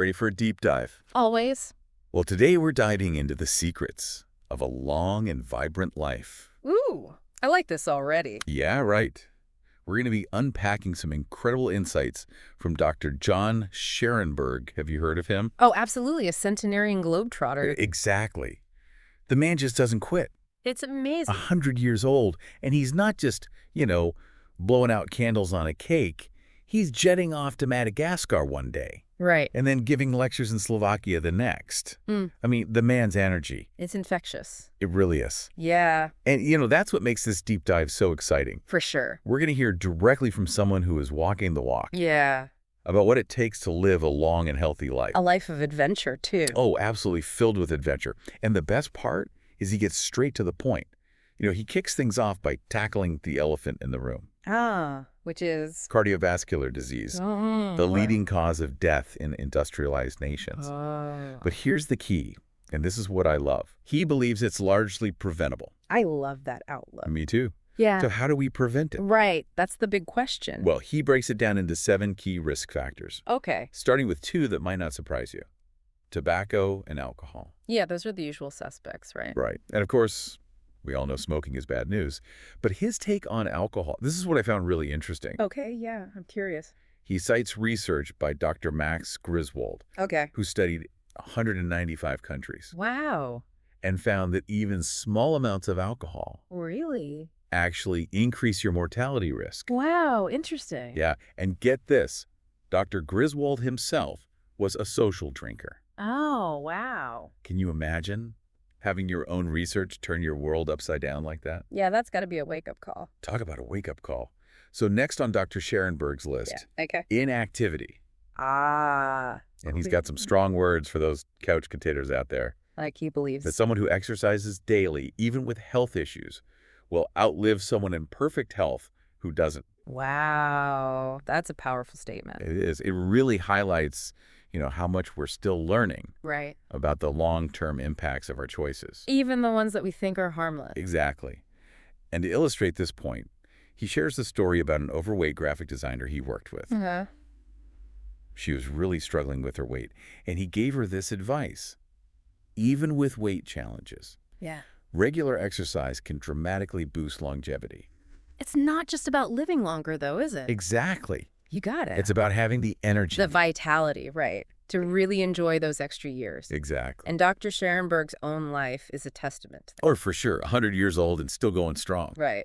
Ready for a deep dive? Always. Well, today we're diving into the secrets of a long and vibrant life. Ooh, I like this already. Yeah, right. We're going to be unpacking some incredible insights from Dr. John Scharffenberg. Have you heard of him? Oh, absolutely. A centenarian globetrotter. Exactly. The man just doesn't quit. It's amazing. 100 years old, and he's not just, blowing out candles on a cake. He's jetting off to Madagascar one day Right. and then giving lectures in Slovakia the next. I mean, the man's energy. It's infectious. It really is. Yeah, And, that's what makes this deep dive so exciting. for sure. We're going to hear directly from someone who is walking the walk Yeah. about what it takes to live a long and healthy life. A life of adventure, too. Oh, absolutely filled with adventure. And the best part is he gets straight to the point. He kicks things off by tackling the elephant in the room. Which is... Cardiovascular disease, the leading cause of death in industrialized nations. But here's the key, and this is what I love. He believes it's largely preventable. I love that outlook. Me too. Yeah. So how do we prevent it? Right. That's the big question. Well, he breaks it down into 7 key risk factors, Okay. starting with 2 that might not surprise you: tobacco and alcohol. Yeah, those are the usual suspects, right? Right. And of course, we all know smoking is bad news. But his take on alcohol, this is what I found really interesting. Okay, yeah. I'm curious. He cites research by Dr. Max Griswold, Okay. who studied 195 countries Wow. and found that even small amounts of alcohol Really? actually increase your mortality risk. Wow. Interesting. Yeah, and get this, Dr. Griswold himself was a social drinker. Oh, wow. Can you imagine having your own research turn your world upside down like that? Yeah, that's got to be a wake-up call. Talk about a wake-up call. So next on Dr. Scharffenberg's list, Okay. inactivity. Ah. And he's got some strong words for those couch potatoes out there. Like he believes. That someone who exercises daily, even with health issues, will outlive someone in perfect health who doesn't. Wow. That's a powerful statement. It is. It really highlights, how much we're still learning Right. about the long-term impacts of our choices. Even the ones that we think are harmless. Exactly. And to illustrate this point, he shares the story about an overweight graphic designer he worked with. Uh-huh. She was really struggling with her weight, and he gave her this advice. Even with weight challenges, Yeah. regular exercise can dramatically boost longevity. It's not just about living longer, though, is it? Exactly. You got it. It's about having the energy. The vitality, right, to really enjoy those extra years. Exactly. And Dr. Scharffenberg's own life is a testament to that. Or for sure, 100 years old and still going strong. Right.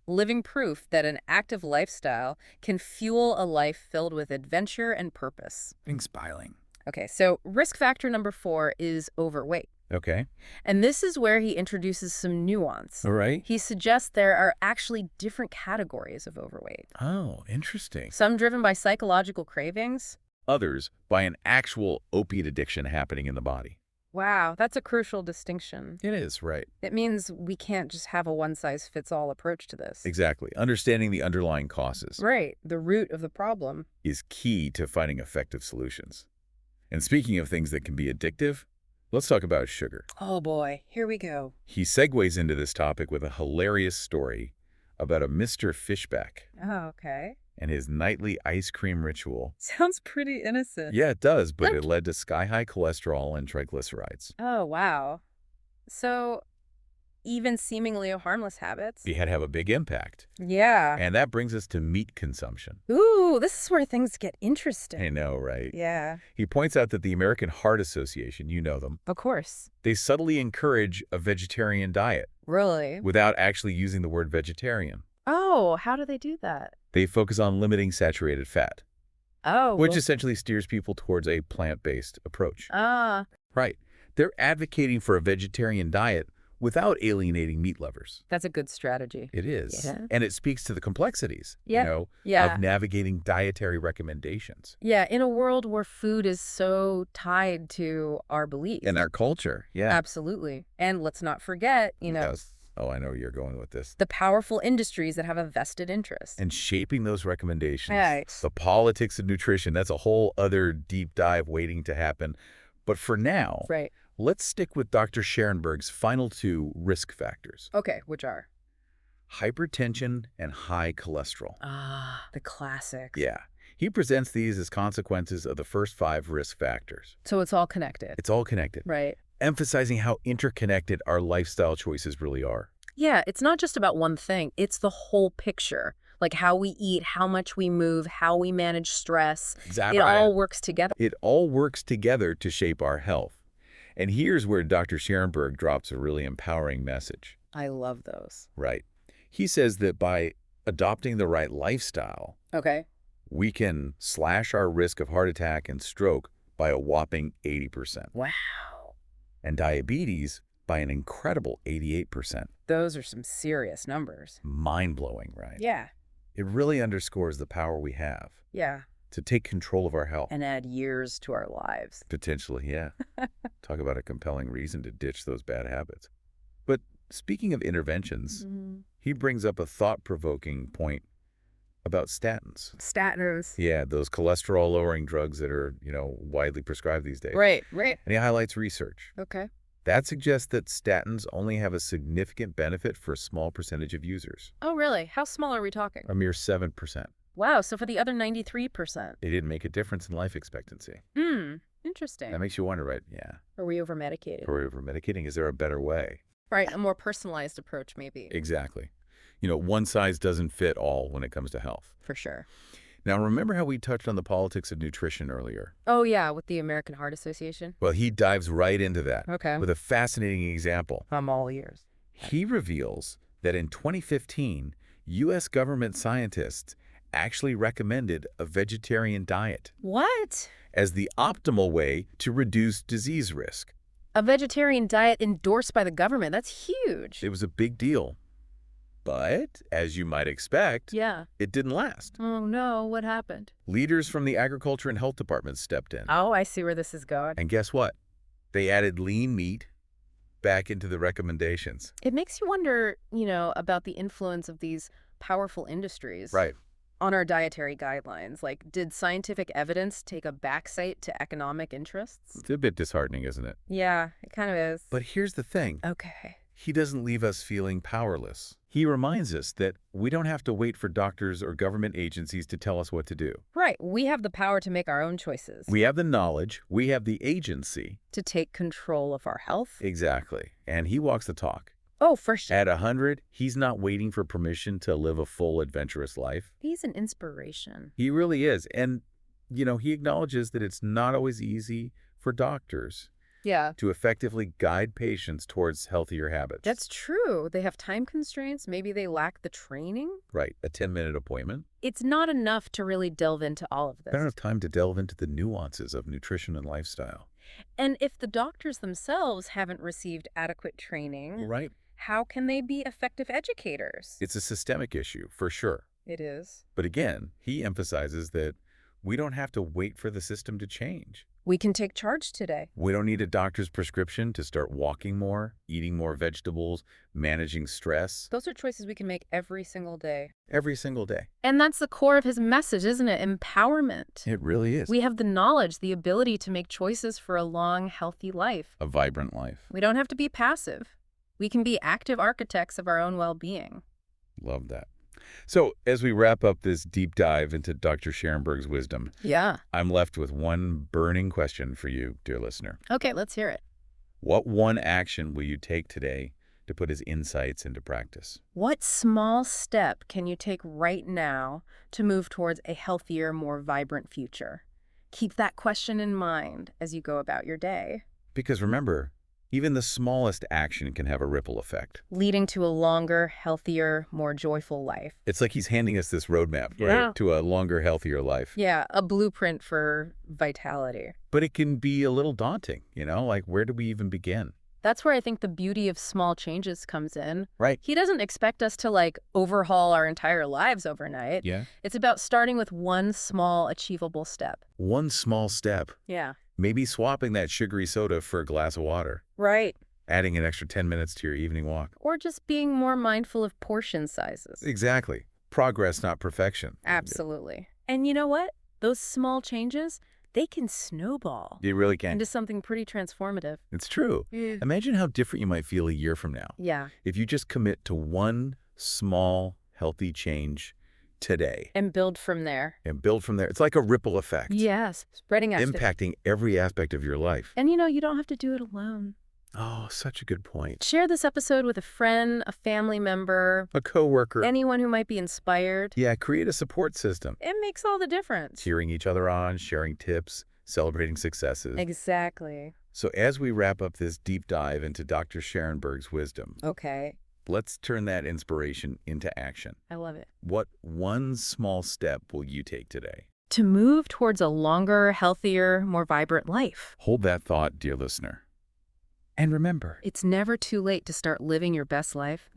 Living proof that an active lifestyle can fuel a life filled with adventure and purpose. Inspiring. Okay, so risk factor number 4 is overweight. Okay. And this is where he introduces some nuance. All right. He suggests there are actually different categories of overweight. Oh, interesting. Some driven by psychological cravings. Others by an actual opiate addiction happening in the body. Wow, that's a crucial distinction. It is, right. It means we can't just have a one-size-fits-all approach to this. Exactly. Understanding the underlying causes Right, the root of the problem. is key to finding effective solutions. And speaking of things that can be addictive, let's talk about sugar. Oh boy, here we go. He segues into this topic with a hilarious story about a Mr. Fishback Oh, okay. and his nightly ice cream ritual. Sounds pretty innocent. Yeah, it does, but it led to sky-high cholesterol and triglycerides. Oh, wow. So, even seemingly harmless habits? He had to have a big impact. Yeah. And that brings us to meat consumption. Ooh, this is where things get interesting. I know, right? Yeah, He points out that the American Heart Association, you know them, of course. they subtly encourage a vegetarian diet Really? without actually using the word vegetarian. Oh, how do they do that? They focus on limiting saturated fat, Oh, which essentially steers people towards a plant-based approach. Right. They're advocating for a vegetarian diet without alienating meat lovers. that's a good strategy. It is. Yeah. And it speaks to the complexities, Yeah. of navigating dietary recommendations. Yeah, in a world where food is so tied to our beliefs. In our culture, yeah. Absolutely. And let's not forget, Yes. Oh, I know where you're going with this. the powerful industries that have a vested interest. And shaping those recommendations. Right. The politics of nutrition, that's a whole other deep dive waiting to happen. But for now, Right. let's stick with Dr. Scharffenberg's final 2 risk factors: Okay, which are? hypertension and high cholesterol. The classics. Yeah. He presents these as consequences of the first 5 risk factors. So it's all connected. It's all connected, Right. emphasizing how interconnected our lifestyle choices really are. Yeah, it's not just about one thing. It's the whole picture. Like how we eat, how much we move, how we manage stress. Exactly. It all works together. It all works together to shape our health. And here's where Dr. Scharffenberg drops a really empowering message. I love those. Right. He says that by adopting the right lifestyle, Okay. we can slash our risk of heart attack and stroke by a whopping 80%. Wow. And diabetes by an incredible 88%. Those are some serious numbers. Mind-blowing, right? Yeah. It really underscores the power we have Yeah. to take control of our health. And add years to our lives. Potentially, yeah. Talk about a compelling reason to ditch those bad habits. But speaking of interventions, he brings up a thought-provoking point about statins. Statins. Yeah, those cholesterol-lowering drugs that are, widely prescribed these days. Right. And he highlights research Okay. that suggests that statins only have a significant benefit for a small percentage of users, Oh, really? How small are we talking? a mere 7%. Wow, so for the other 93%. They didn't make a difference in life expectancy. Interesting. That makes you wonder, right? Yeah. Are we over-medicated? Are we over-medicating? Is there a better way? Right, a more personalized approach maybe. Exactly. One size doesn't fit all when it comes to health. For sure. Now, remember how we touched on the politics of nutrition earlier? Oh, yeah, with the American Heart Association? Well, he dives right into that Okay. with a fascinating example. I'm all ears. He reveals that in 2015, U.S. government scientists actually recommended a vegetarian diet What? as the optimal way to reduce disease risk. A vegetarian diet endorsed by the government. That's huge. It was a big deal. But, as you might expect, Yeah. it didn't last. Oh, no. What happened? Leaders from the Agriculture and Health Departments stepped in. Oh, I see where this is going. And guess what? They added lean meat back into the recommendations. It makes you wonder, about the influence of these powerful industries Right. on our dietary guidelines. Like, did scientific evidence take a backseat to economic interests? It's a bit disheartening, isn't it? Yeah, it kind of is. But here's the thing. Okay. He doesn't leave us feeling powerless. He reminds us that we don't have to wait for doctors or government agencies to tell us what to do. Right. We have the power to make our own choices. We have the knowledge. We have the agency. To take control of our health. Exactly. And he walks the talk. Oh, for sure. At 100, he's not waiting for permission to live a full, adventurous life. He's an inspiration. He really is. And, he acknowledges that it's not always easy for doctors Yeah. to effectively guide patients towards healthier habits. That's true. They have time constraints. Maybe they lack the training. Right. A 10-minute appointment. It's not enough to really delve into all of this. Not enough time to delve into the nuances of nutrition and lifestyle. And if the doctors themselves haven't received adequate training, Right. how can they be effective educators? It's a systemic issue, for sure. It is. But again, he emphasizes that we don't have to wait for the system to change. We can take charge today. We don't need a doctor's prescription to start walking more, eating more vegetables, managing stress. Those are choices we can make every single day. Every single day. And that's the core of his message, isn't it? Empowerment. It really is. We have the knowledge, the ability to make choices for a long, healthy life. A vibrant life. We don't have to be passive. We can be active architects of our own well-being. Love that. So, as we wrap up this deep dive into Dr. Scharffenberg's wisdom, Yeah. I'm left with one burning question for you, dear listener. Okay, let's hear it. What one action will you take today to put his insights into practice? What small step can you take right now to move towards a healthier, more vibrant future? Keep that question in mind as you go about your day. Because remember, even the smallest action can have a ripple effect. Leading to a longer, healthier, more joyful life. It's like he's handing us this roadmap, Yeah. right, to a longer, healthier life. Yeah, a blueprint for vitality. But it can be a little daunting, like where do we even begin? That's where I think the beauty of small changes comes in. Right. He doesn't expect us to, overhaul our entire lives overnight. Yeah. It's about starting with one small, achievable step. One small step. Yeah. Maybe swapping that sugary soda for a glass of water. Right. Adding an extra 10 minutes to your evening walk. Or just being more mindful of portion sizes. Exactly. Progress, not perfection. Absolutely. And you know what? Those small changes, they can snowball You really can. into something pretty transformative. It's true. Yeah. Imagine how different you might feel a year from now Yeah. if you just commit to one small, healthy change today. And build from there. And build from there. It's like a ripple effect. Yes, spreading out. Impacting every aspect of your life. And you don't have to do it alone. Oh, such a good point. Share this episode with a friend, a family member, A coworker. anyone who might be inspired. Yeah, create a support system. It makes all the difference. Cheering each other on, sharing tips, celebrating successes. Exactly. So as we wrap up this deep dive into Dr. Scharffenberg's wisdom, Okay. let's turn that inspiration into action. I love it. What one small step will you take today? To move towards a longer, healthier, more vibrant life. Hold that thought, dear listener. And remember, It's never too late to start living your best life.